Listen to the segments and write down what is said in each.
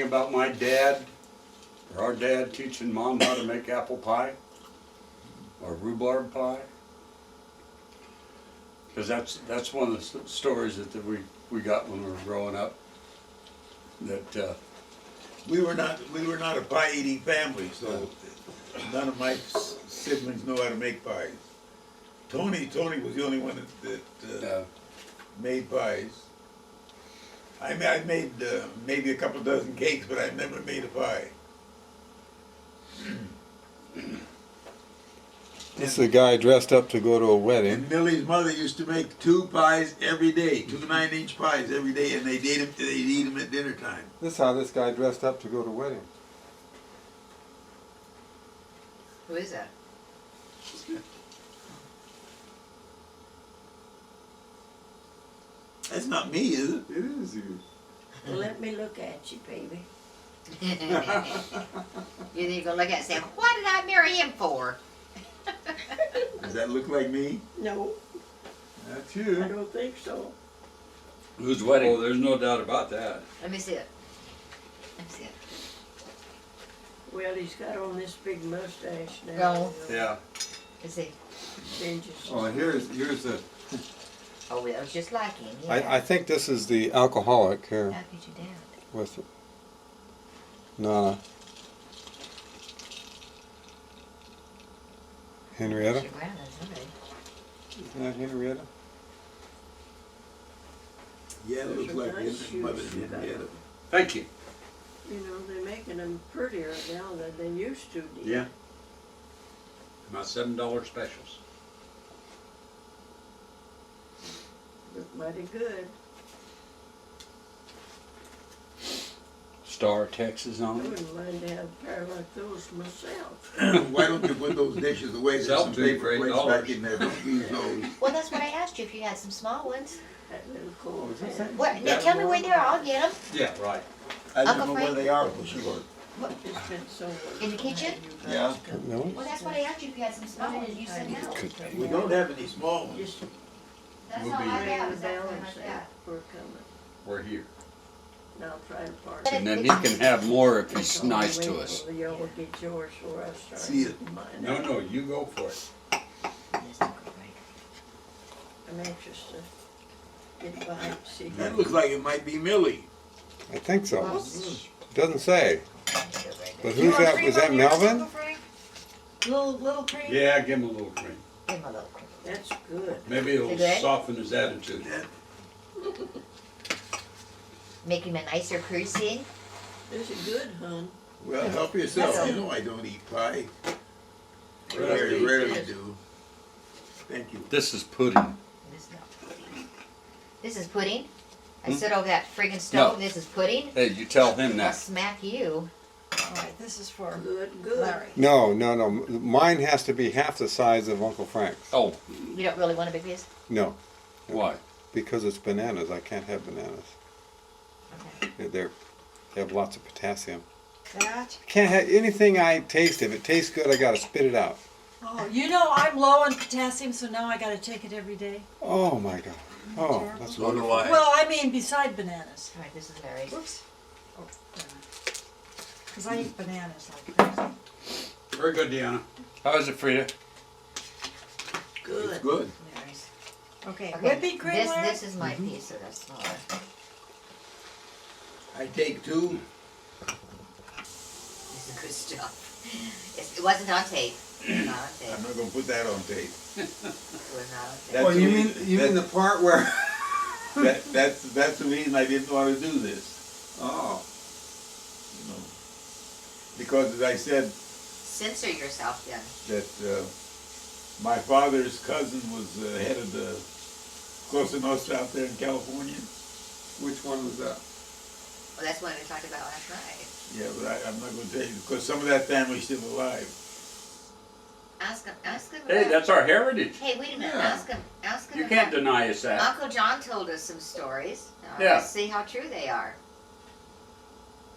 anything about my dad, or our dad teaching Mom how to make apple pie? Or rhubarb pie? Because that's one of the stories that we got when we were growing up. That We were not a pie-eating family, so none of my siblings know how to make pies. Tony was the only one that made pies. I made maybe a couple dozen cakes, but I've never made a pie. This is a guy dressed up to go to a And wedding. Millie's mother used to make 2 pies every day, 2 9-inch pies every day, and they'd eat them at dinner time. This is how this guy dressed up to go to a wedding. Who is that? That's not me, is it? It is you. Well, let me look at you, baby. You need to go look at it and say, what did I marry him for? Does that look like me? No, That's I you. don't think so. whose wedding? Oh, there's no doubt about that. Let me see it. Let me see it. Well, he's got on this big mustache now. No. Yeah. Let's see. Changes. Oh, here's the. Oh, it was just like him. Yeah. I think this is the alcoholic here How could you doubt? with Nana. Henrietta? Your grandma's somebody. Isn't that Henrietta? Yeah, it looks like Nice his mother shoes. did. Yeah. Thank you. You know, they're making them prettier now than they used to. dear. Yeah. My $7 specials. Look mighty good. Star Texas I on it. wouldn't mind to have a pair like those myself. Why don't you put those dishes away? There's Sell some them to you paper for plates $8. back in there. Don't use those. Well, that's what I asked you, if you had some small ones. That little cold is this hat. it? What? Now tell me where they are, I'll get them. Yeah, right. I don't Uncle know where Frank? they are for sure. It's been so long. In the kitchen? Yeah. No? Well, that's what I asked you, if you had some small ones, you said no. We don't have any small ones. Just That's We'll all be- I ring got, the was that bell one and like say, that. we're coming. We're here. And I'll try to park. But And then he can have more if he's That's all nice the to way us. till Y'all will get yours before I start. See it. getting mine. No, you go for it. I'm anxious to get by and see. That looks like it might be Millie. I think so. Well, Doesn't say. But You who's want that? cream Was that on yours, Melvin? Uncle Frank? Little cream? Yeah, give him a little cream. Give him a little cream. That's good. Maybe it'll Is it good? soften his attitude. That, Make him a nicer person. This is good, hon. well, help yourself. That's You know I don't eat pie. I Right. very rarely do. Thank you. This is pudding. This is not pudding. This is pudding? I sit over that friggin' stove, this is pudding? Hey, you tell him I'll that. smack you. All right, this is for Good, good. Larry. No. Mine has to be half the size of Uncle Frank's. Oh, You don't really want a big piece? No, why? because it's bananas. I can't have bananas. Okay. They have lots of potassium. that. Can't have anything I taste. If it tastes good, I gotta spit it out. Oh, you know I'm low on potassium, so now I gotta take it every day. Oh my God. Oh, that's So do wonderful. I. Well, I mean beside bananas. Alright, this is Larry's. Whoops. Oh, because I eat bananas like crazy. Very good, Deanna. How is it, Frida? It's Good. good. Larry's. Okay, Okay, whipping cream, this, Larry? this is my piece, so that's smaller. I take 2. This is good stuff. It wasn't on tape. It was not on tape. I'm not gonna put that on tape. It was not on tape. That's the reason- the part where? that's the reason I didn't want to do this. Oh. You know, because as I said, Censor yourself then. that my father's cousin was head of the Cosa Nostra out there in California. Which one was that? Well, that's what we talked about last night. Yeah, but I'm not going to tell you because some of that family's still alive. Ask him, Hey, that's our heritage. Hey, wait a minute, Yeah. ask him. You can't about- deny us that. Uncle John told us some stories. Now, Yeah. Let's see how true they are.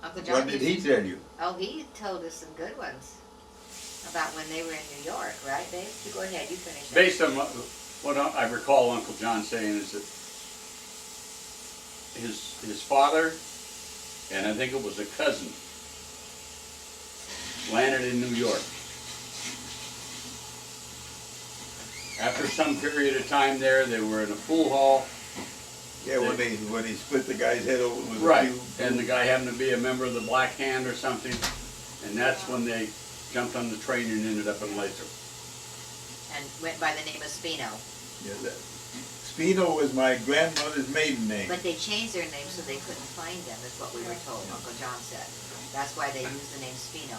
Uncle John What did he used- tell you? Oh, he told us some good ones. About when they were in New York, right, babe? You go ahead, you finish that. Based on what I recall Uncle John saying is that his father and I think it was a cousin, landed in New York. After some period of time there, they were in a pool hall. Yeah, when they split the guy's head open with Right, a few. and the guy happened to be a member of the Black Hand or something, and that's when they jumped on the train and ended up in Lathrop. And went by the name of Spino. Yeah, that. Spino was my grandmother's maiden name. But they changed their name so they couldn't find them, is what we were told, Uncle John said. That's why they used the name Spino.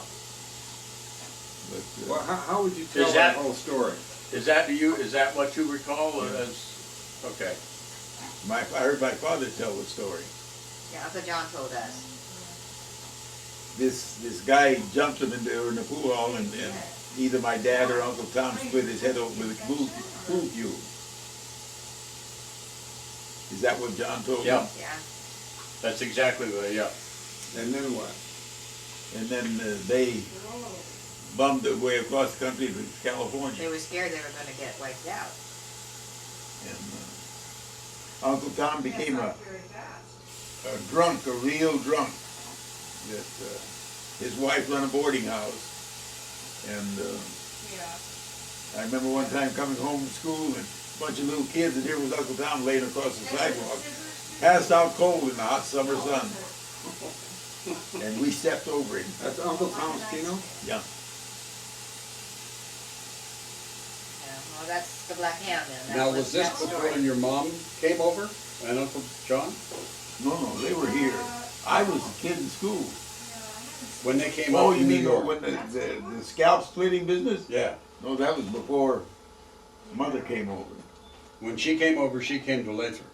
But, Well, how would you tell Is that that- whole story? Is that what you recall as, okay. I heard my father tell the story. Yeah, Uncle John told us. This guy jumped him in the pool hall, and either my dad or Uncle Tom split his head open with a pool cue. Is that what John told you? Yeah. Yeah. That's exactly what, yeah. And then what? And then they bummed their way across the country to California. They were scared they were gonna get wiped out. And Uncle Tom became a drunk, a real drunk. That his wife run a boarding house, and I remember one time coming home from school and a bunch of little kids, and here was Uncle Tom laying across the sidewalk, passed out cold in the hot summer sun. And we stepped over him. That's Uncle Tom Spino? Yeah. Yeah, well, that's the Black Hand then. Now, was this that before story. when your mom came over and Uncle John? No, they were here. I was a kid in school. When they came Oh, up to you New mean York? when the scalp splitting business? Yeah. No, that was before Mother came over. When she came over, she came to Lathrop.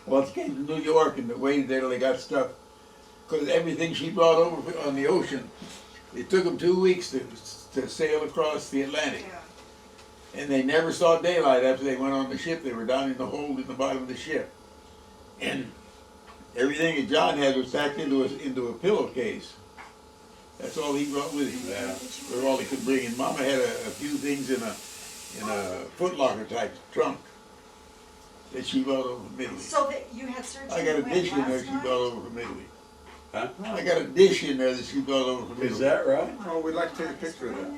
Well, she came to New York and waited there till they got stuff. Because everything she brought over on the ocean, it took them 2 weeks to sail across the Atlantic. And they never saw daylight after they went on the ship. They were down in the hold in the bottom of the ship. And everything that John had was packed into a pillowcase. That's all he brought with him. Yeah. Or all he could bring. And Mama had a few things in a Foot Locker type trunk that she brought over from Italy. So that you had surgery I got a when, dish in there last she night? brought over from Italy. Huh? I got a dish in there that she brought over from Italy. Is that right? Oh, we'd like to take a picture of In that.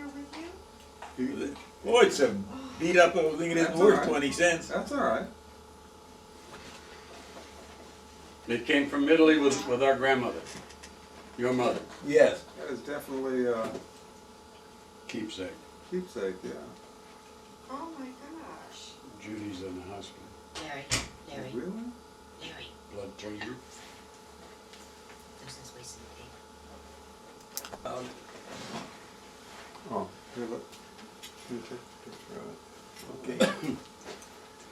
there with you? Boy, it's a beat up little thing. It isn't That's worth all right. 20 cents. That's all right. It came from Italy with our grandmother, your mother, Yes. That is definitely a keepsake. keepsake, yeah. Oh my gosh. Judy's in the hospital. Larry, Really? Larry, Blood transfusion. this is wasting paper. Oh, here, look. Here, take a picture of it. Okay.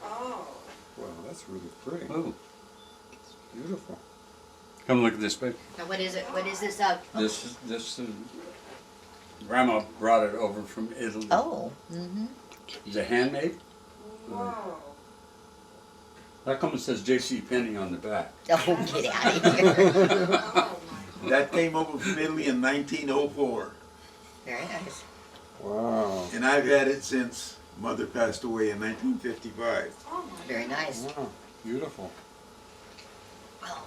Oh. Wow, that's really pretty. Oh, Beautiful. come look at this baby. Now, what is it, what is this, This grandma brought it over from Italy. oh, mm-hmm. Is it handmade? Whoa. How come it says J.C. Penney on the back? Oh, get out of here. Oh my. That came over from Italy in 1904. Very nice. Wow. And I've had it since Mother passed away in 1955. Oh my. Very nice. Wow, beautiful. Well,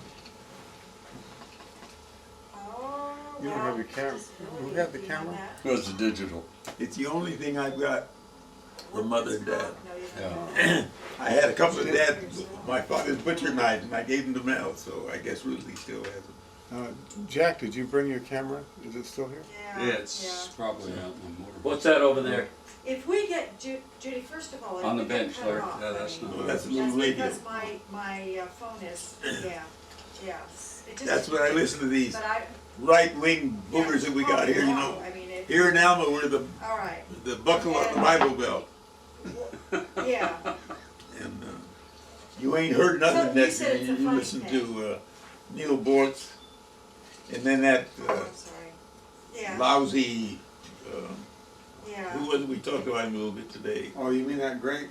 Oh. You don't wow. have your camera. Just You really got the doing camera? that. It was a digital. It's the only thing I've got from Mother and Dad. No, you Yeah. don't. I had a couple of my father's butcher knives, and I gave them to Mel, so I guess Ruthie still has them. Jack, did you bring your camera? Is it still here? Yeah. probably out in the motor. What's that over there? If we get, Judy, first of all, if On the we get bench, cut Larry. off, Yeah, I that's mean, not- Well, that's a little radio. because my phone is, yeah. It just- That's when I listen to these But I. right-wing boogers that we got here, you know. I mean, it. Here in Alma, we're the All right, buckle on the Bible Belt. yeah. And you ain't heard nothing So you that said it's a you funny listen thing. to Neil Bortz, and then that Oh, I'm sorry. Yeah, lousy, yeah. who was it we talked about him a little bit today? Oh, you mean that great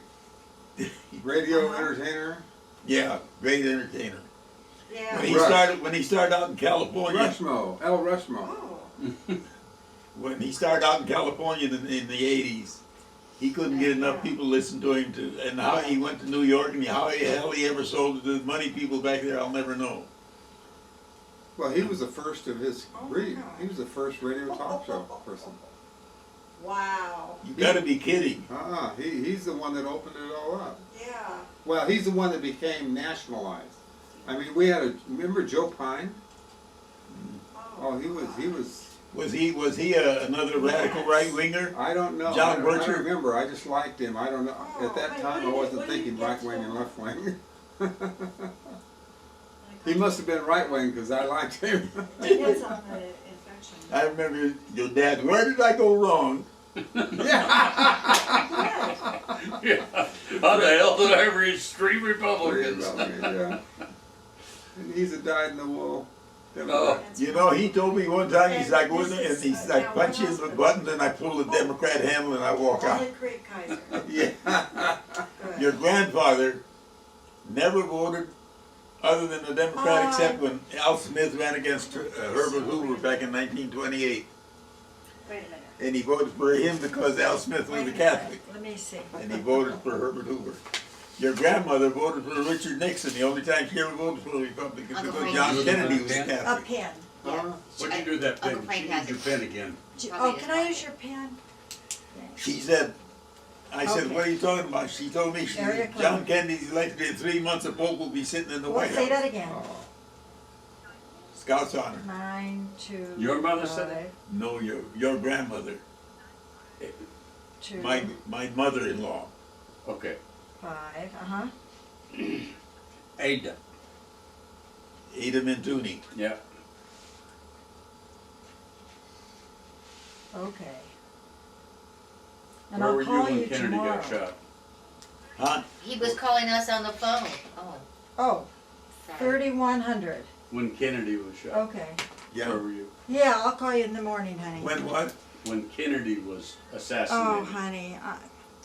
radio Uh-huh. entertainer? Yeah, great entertainer. Yeah. When he started out in California, Rushmo, El Rushmo. Oh, when he started out in California in the 80s, he couldn't get enough people to listen to him, and how he went to New York and how the hell he ever sold it to the money people back there, I'll never know. Well, he was the first of his Oh, breed. God. He was the first radio talk show person. Wow, You gotta be kidding. He's the one that opened it all up. yeah. Well, he's the one that became nationalized. I mean, we had remember Joe Pine? Oh, he was, Was he another radical right winger? I don't know. John I Bircher? don't remember, I just liked him. I don't know. Oh, At that but time, I what wasn't did he thinking get right wing and from- left wing. He must have been right wing because I liked him. Depends on the infection. I remember your dad. Where did I go wrong? Yeah. How the hell did I reach three Republicans? Yeah. And he's a dyed-in-the-wool Oh. Democrat. You know, he told me one time, he's like, And and this he's is, like, now, punch what in the hospital? button, and I pull the Democrat handle and I walk out. Holy Creek Kaiser. Yeah. Good. Your grandfather never voted other than the Democrat, except when Al Smith ran against Herbert Hoover back in 1928. Wait a minute. And he voted for him because Al Smith was Wait a minute. Catholic. Let me see. And he voted for Herbert Hoover. Your grandmother voted for Richard Nixon. The only time she ever voted for a Republican Uncle because Frank John has Kennedy it. was A Catholic. pen. Yeah. What'd you do with that pen? Uncle Frank She has needs it. your pen again. Probably Oh, can I use your pen? Thanks. She said, I said, Okay. what are you talking about? She told me, she Area said, code. John Kennedy's elected in 3 months, the Pope will be sitting in the Well, White say that House. again. Oh. Scout's honor. 9, 2. Your mother said that? No, your grandmother, 2, my mother-in-law. Okay. 5. Uh-huh. Ada. Ada Mintuni. Yeah. Okay. And Where I'll were you call when you Kennedy tomorrow. got shot? Huh? He was calling us on the phone. Oh, Oh, sorry. 3100. When Kennedy was shot. Okay. Yeah. Where were you? Yeah, I'll call you in the morning, honey. When what? When Kennedy was Oh, assassinated. honey.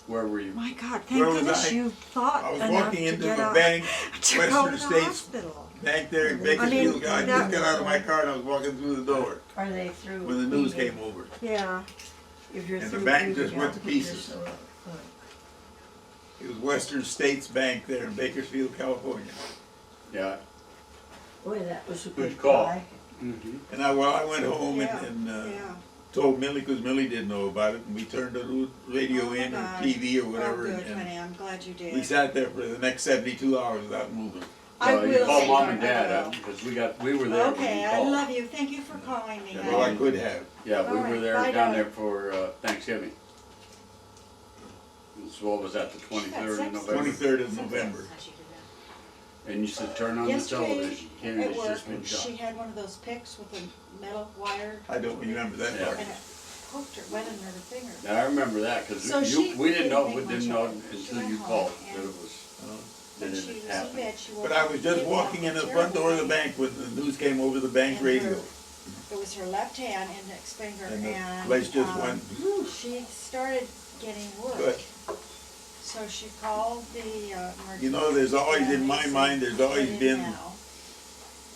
Where were you? My God, Where thank was goodness I? you thought I was enough walking to into get the out bank, to go to Western the States hospital. Bank there in I Bakersfield. mean, I that- just got out of my car and I was walking through the door Are they through? when the news cleaning? came over. Yeah. If you're And the through bank cleaning, just went I'll to put your pieces. soda- It was Western States Bank there in Bakersfield, California. Yeah. Boy, that was a Good good call. buy. Mm-hmm. And I went home Yeah, and Yeah. told Millie, because Millie didn't know about it, and we turned the radio Oh, my in or God. TV or Oh, whatever. good, and honey, I'm glad you we did. sat there for the next 72 hours without moving. I you will call say mom that, and I dad, will. because we were there when Okay, you I called. love you. Thank you for calling me. Yeah, Well, I honey. could have. Yeah, we All were right, there, bye, down darling. there for Thanksgiving. So what was that, the 23rd of That's November? 23rd of November. How'd she do that? And you said, turn on the Yesterday television. Kennedy's at work, just been shot. she had one of those picks with a metal wire. I don't remember that Yeah. part. And it poked her, went in her finger. Now, I remember that, because So she we didn't know, didn't we make didn't much know of it. She until went you home called that and- it was, When that she it was had in happened. bed, she woke But I up was just feeling walking in the terrible front door of the pain. bank when the news came over the bank And radio. It was her left hand index finger, And the and place just went, she started getting work. Good. So she called the emergency. You know, there's always, in and my they said, mind, there's always "Get in been now."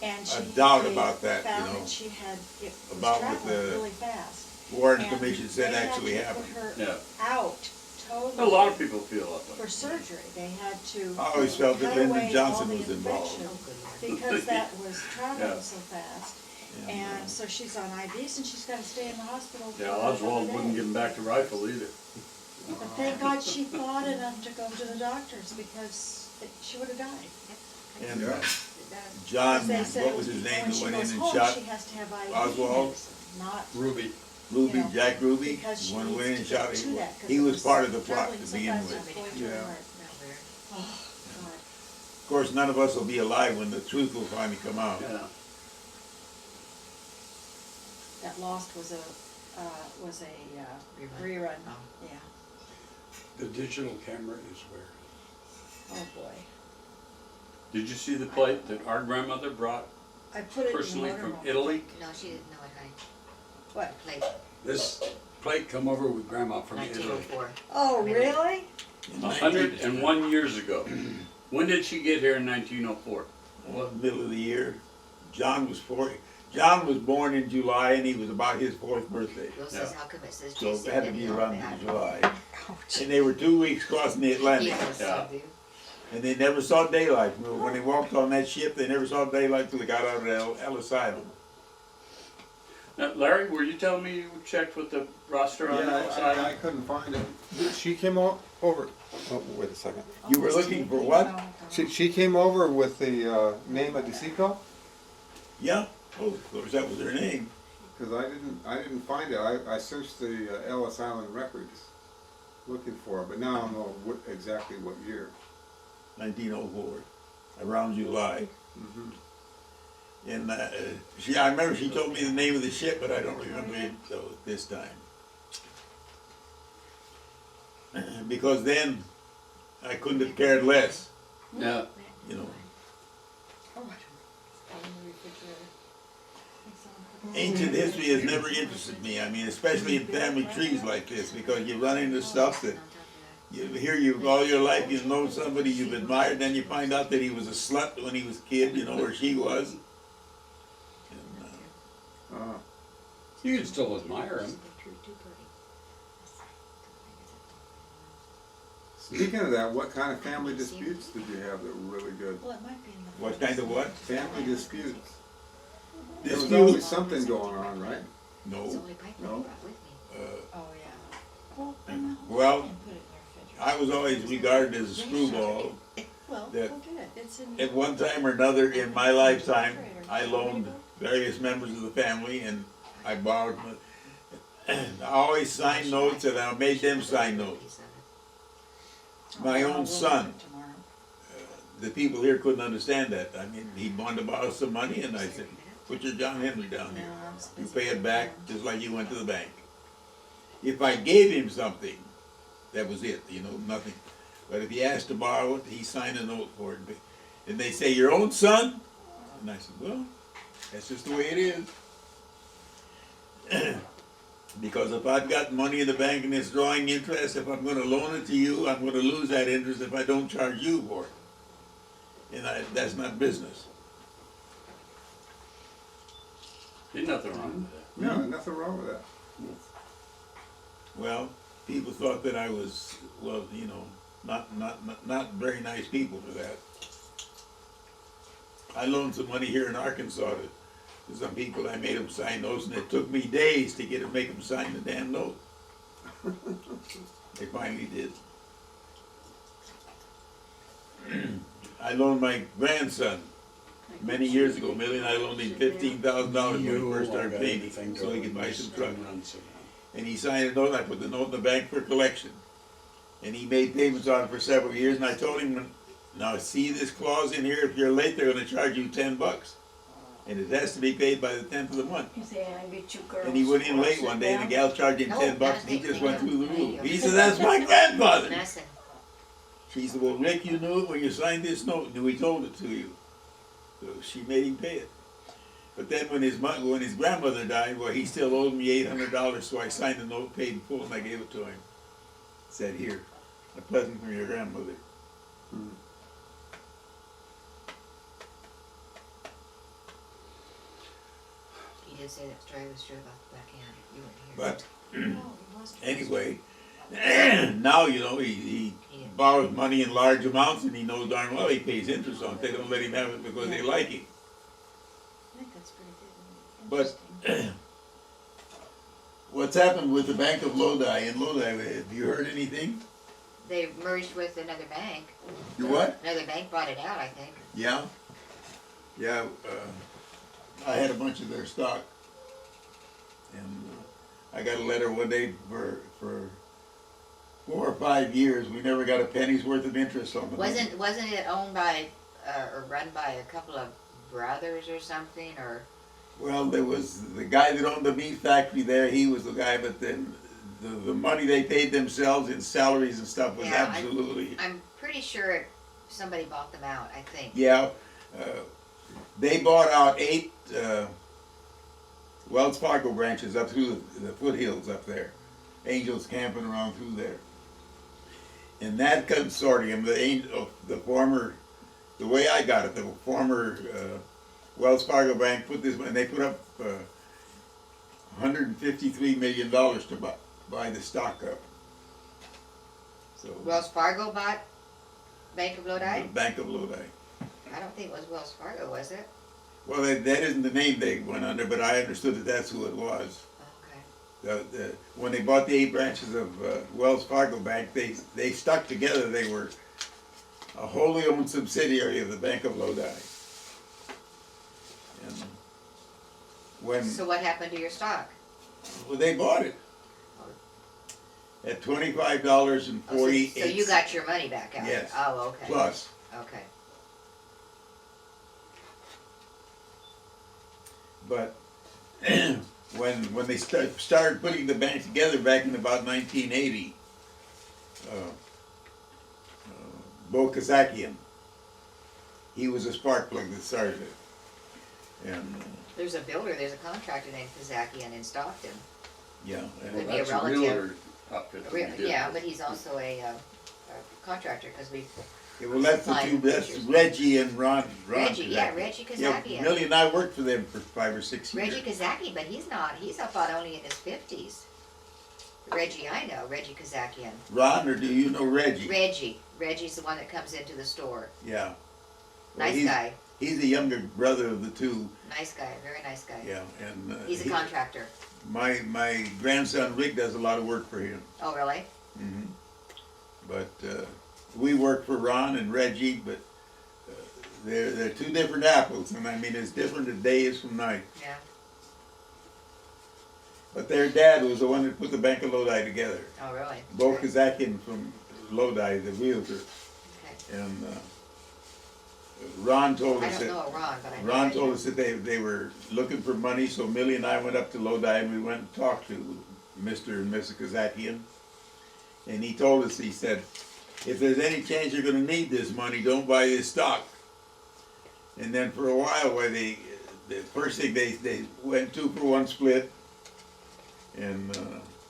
And a she, doubt they about that, you found know, that she had, it was about what traveling the really fast. Warren And Commission said they had actually to happened. Put her Yeah. out totally. A lot of people feel that For way. surgery, they had to. I always felt that cut Lyndon away Johnson all the was involved. infection Oh, good Lord. Because that was Yeah. traveling so fast. Yeah. And so she's on IVs and she's gotta stay in the hospital for Yeah, another Oswald wouldn't day. give him back the rifle either. But thank God she thought enough to go to the doctors because she would have died. And Yeah. John, They said what was his name when that she went in goes and home, shot she has to have IV Oswald? medicine, not Ruby. Ruby, you know, Jack Ruby? because she One needs went in and to get shot to him. that, 'cause He it was part of the plot traveling to so begin fast with. it was going to her Yeah. heart. Not weird. Oh, God. Of course, none of us will be alive when the truth will finally come out. Yeah. That Lost was a rerun, Oh. yeah. The digital camera is where. Oh, boy. Did you see the plate that our grandmother brought I put it in the personally from motorhome. Italy? No, she didn't know it, honey. What? Plate, This plate come over with grandma from Italy. 1904. Oh, really? 101 years ago. When did she get here in 1904? Middle of the year. John was 4. John was born in July and he was about his 4th birthday. Bill says, Yeah. how come it says So Jason it had to didn't be know around that? July. Ouch. And they were 2 weeks crossing the He Atlantic. was Yeah. so good. And they never saw daylight. When they walked on that ship, they never saw daylight till they got out of Ellis Island. Now, Larry, were you telling me you checked with the roster on that I side? couldn't find it. She came over, oh, wait a second. You were looking for what? She came over with the name of DeCicco? Yeah? Oh, of course, that was her name. Cause I didn't find it. I searched the Ellis Island records looking for it, but now I don't know exactly what year. 1904, around July. Mhm. And I remember she told me the name of the ship, but I don't remember it this time. Because then I couldn't have cared less, Yeah. you know. Oh, I don't know. In the refrigerator. Ancient history has never interested me. I mean, especially in family trees like this, because you run into stuff that you all your life you've known somebody you've admired, then you find out that he was a slut when he was a kid, you know, or she was. And, You can still admire him. Speaking of that, what kind of family disputes did you have that were really good? Well, it might be in the. what kind of what? Family disputes. There was Dispute? always something going on, right? No. Oh, yeah. Well, then Well, put it in your refrigerator. I was always regarded as a screwball. Well, that- go get it. It's in. At one time or another in my lifetime, I loaned various members of the family and I borrowed, I always signed notes and I made them sign notes. My own son, the people here couldn't understand that. I mean, he wanted to borrow some money and I said, put your John Henry down here. You pay it back just like you went to the bank. If I gave him something, that was it, you know, nothing. But if he asked to borrow it, he signed a note for it. And they say, your own son? And I said, well, that's just the way it is. Because if I've got money in the bank and it's drawing interest, if I'm gonna loan it to you, I'm gonna lose that interest if I don't charge you for it. And that's not business. There's nothing wrong with that. No, nothing wrong with that. Well, people thought that I was, well, you know, not very nice people for that. I loaned some money here in Arkansas to some people. I made them sign notes, and it took me days to make them sign the damn note. They finally did. I loaned my grandson many years ago. Millie and I loaned him $15,000 when he first started painting, so he could buy some truck. And he signed a note, and I put the note in the bank for collection. And he made payments on it for several years, and I told him, now see this clause in here, if you're late, they're gonna charge you $10. And it has to be paid by the 10th of the month. You say, I get you girls. And he went in late one day, and the gal charged him No, $10, and he nothing. just went through the roof. He said, that's my grandfather. Nothing. She said, well, Rick, you knew it when you signed this note, and we told it to you. So she made him pay it. But then when his grandmother died, well, he still owed me $800, so I signed the note, paid in full, and I gave it to him. Said, here, a present from your grandmother. He did say that story was true about the backhand. You weren't here. But anyway, now, you know, he borrows money in large amounts, and he knows darn well he pays interest on it. They don't let him have it because they like him. I think that's pretty good. But Interesting. what's happened with the Bank of Lodi in Lodi? Have you heard anything? They merged with another bank. You what? Another bank bought it out, I think. Yeah. Yeah, I had a bunch of their stock. And I got a letter one day for 4 or 5 years, we never got a penny's worth of interest on the money. Wasn't it owned by or run by a couple of brothers or something, or? Well, there was the guy that owned the meat factory there, he was the guy, but then the money they paid themselves in salaries and stuff was Yeah, absolutely... I'm pretty sure somebody bought them out, I think. Yeah, they bought out 8 Wells Fargo branches up through the foothills up there. Angels camping around through there. And that consortium, the former, the way I got it, the former Wells Fargo Bank put this, and they put up $153 million to buy the stock up. So Wells Fargo bought? Bank of Lodi? Bank of Lodi. I don't think it was Wells Fargo, was it? Well, that isn't the name they went under, but I understood that that's who it was. Okay. When they bought the 8 branches of Wells Fargo Bank, they stuck together. They were a wholly owned subsidiary of the Bank of Lodi. And when So what happened to your stock? well, they bought it at $25.48. Oh, so you got your money back out? Yes. Oh, okay. Plus. Okay. But when they started putting the bank together back in about 1980, Bo Kazakian, he was a spark plug that started it. And There's a builder, there's a contractor named Kazakian in Stockton. yeah, Could and be a That's a relative. realtor outfit that we did. Yeah, but he's also a contractor, because we, yeah, well, that's the two. Fine. That's Reggie and Ron. Reggie, yeah, Kazakian. Reggie Yeah, Kazakian. Millie and I worked for them for 5 or 6 years. Reggie Kazaki, but he's about only in his 50s. Reggie, I know, Reggie Kazakian. Ron, or do you know Reggie? Reggie's the one that comes into the store. Yeah. Nice guy, He's the younger brother of the two. nice guy, very nice guy. Yeah, and He's a contractor. my grandson Rick does a lot of work for him. Oh, really? Hmm. But we work for Ron and Reggie, but they're two different apples, and I mean it's different a day is from night. Yeah. But their dad was the one that put the Bank of Lodi together. Oh, really? Bo Okay. Kazakian from Lodi, the realtor, Okay. and Ron told I us don't that. know Ron, but I know Ron Reggie. told us that they were looking for money, so Millie and I went up to Lodi and we went and talked to Mr. and Mrs. Kazakian. And he told us, he said, if there's any chance you're gonna need this money, don't buy this stock. And then for a while, the first thing they went 2-for-1 split, and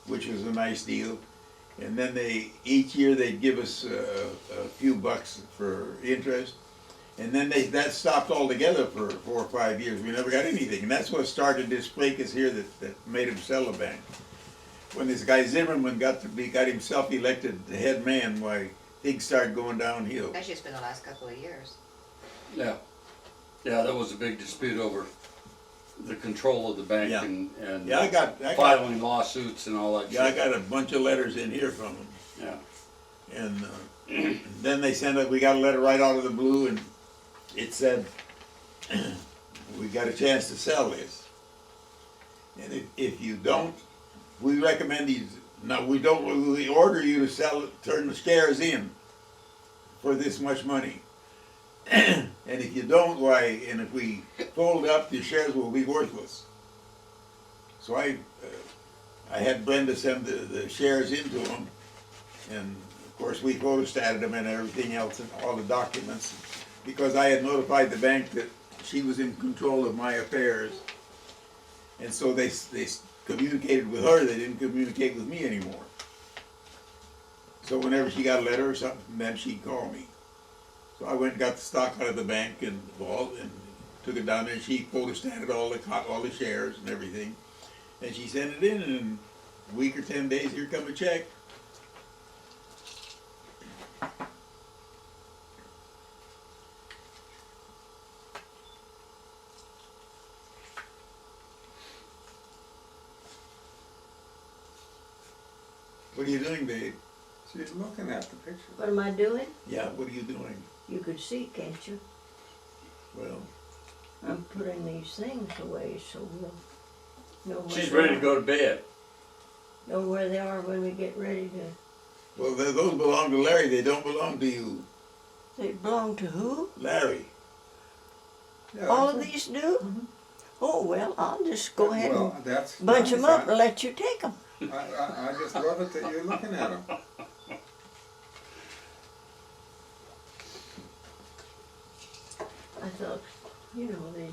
which was a nice deal. And then each year they'd give us a few bucks for interest. And then that stopped altogether for 4 or 5 years. We never got anything. And that's what started this fracas here that made him sell the bank. When this guy Zimmerman got himself elected the head man, why things started going downhill. That's just been the last couple of years. Yeah. Yeah, that was a big dispute over the control of the bank Yeah. and Yeah, I got filing lawsuits and all that yeah, I shit. got a bunch of letters in here from him. Yeah. And then they sent us, we got a letter right out of the blue, and it said, we got a chance to sell this. And if you don't, we recommend you, no, we order you to sell it, turn the shares in for this much money. And if you don't, why, and if we fold up, your shares will be worthless. So I had Brenda send the shares into them, and of course we photostated them and everything else and all the documents, because I had notified the bank that she was in control of my affairs, and so they communicated with her. They didn't communicate with me anymore. So whenever she got a letter or something, then she'd call me. So I went and got the stock out of the bank and vault and took it down there, and she photostated all the shares and everything. And she sent it in, and in a week or 10 days, here come a check. What are you doing, babe? She's looking at the picture. What am I doing? Yeah, what are you doing? You could see, can't you? Well, I'm putting these things away so we'll know where She's they ready to are. go to bed. Know where they are when we get ready to. well, those belong to Larry. They don't belong to you, They belong to who? Larry. Yeah, All of that's these do? Oh, well, I'll just go ahead and Well, that's bunch them nice. up and let you take them. I just love it that you're looking at them. I thought, you know, they